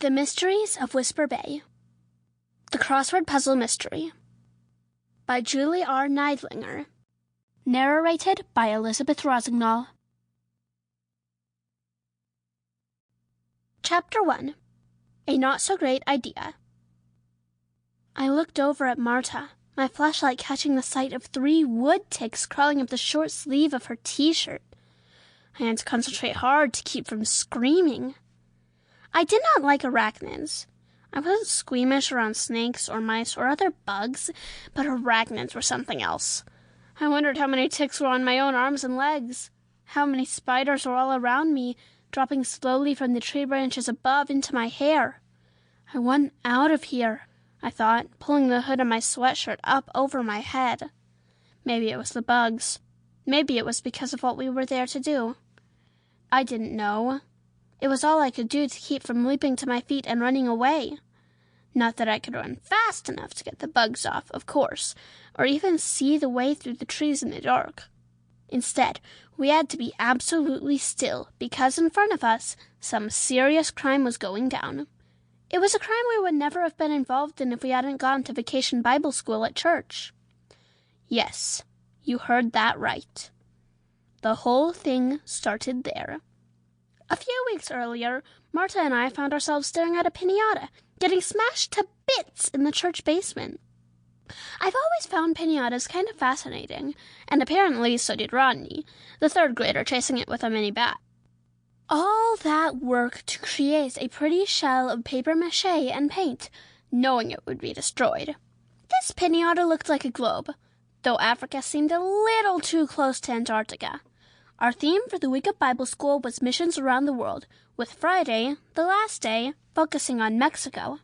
The Mysteries of Whisper Bay. The Crossword Puzzle Mystery. By Julie R. Neidlinger. Narrated by Elizabeth Rossignol. Chapter 1. A Not-So-Great Idea. I looked over at Marta, my flashlight catching the sight of 3 wood ticks crawling up the short sleeve of her t-shirt. I had to concentrate hard to keep from screaming. I did not like arachnids. I wasn't squeamish around snakes or mice or other bugs, but arachnids were something else. I wondered how many ticks were on my own arms and legs, how many spiders were all around me, dropping slowly from the tree branches above into my hair. I want out of here, I thought, pulling the hood of my sweatshirt up over my head. Maybe it was the bugs. Maybe it was because of what we were there to do. I didn't know. It was all I could do to keep from leaping to my feet and running away. Not that I could run fast enough to get the bugs off, of course, or even see the way through the trees in the dark. Instead, we had to be absolutely still because in front of us, some serious crime was going down. It was a crime we would never have been involved in if we hadn't gone to vacation Bible school at church. Yes, you heard that right. The whole thing started there. A few weeks earlier, Marta and I found ourselves staring at a piñata, getting smashed to bits in the church basement. I've always found piñatas kind of fascinating, and apparently so did Rodney, the 3rd grader chasing it with a mini bat. All that work to create a pretty shell of papier-mâché and paint, knowing it would be destroyed. This piñata looked like a globe, though Africa seemed a little too close to Antarctica. Our theme for the week of Bible school was missions around the world, with Friday, the last day, focusing on Mexico.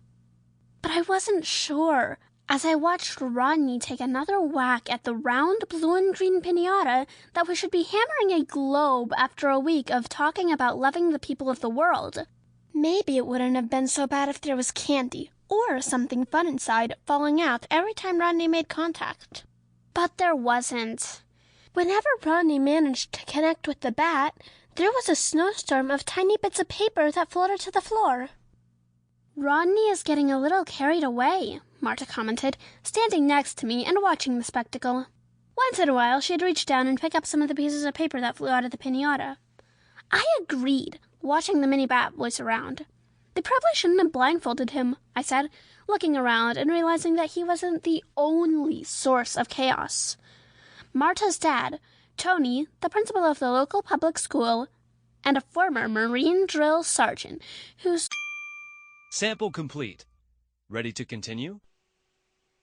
But I wasn't sure, as I watched Rodney take another whack at the round blue and green piñata, that we should be hammering a globe after a week of talking about loving the people of the world. Maybe it wouldn't have been so bad if there was candy, or something fun inside, falling out every time Rodney made contact. But there wasn't. Whenever Rodney managed to connect with the bat, there was a snowstorm of tiny bits of paper that floated to the floor. Rodney is getting a little carried away, Marta commented, standing next to me and watching the spectacle. Once in a while, she'd reach down and pick up some of the pieces of paper that flew out of the piñata. I agreed, watching the mini bat voice around. They probably shouldn't have blindfolded him, I said, looking around and realizing that he wasn't the only source of chaos. Marta's dad, Tony, the principal of the local public school, and a former Marine drill sergeant who's... Sample complete. Ready to continue?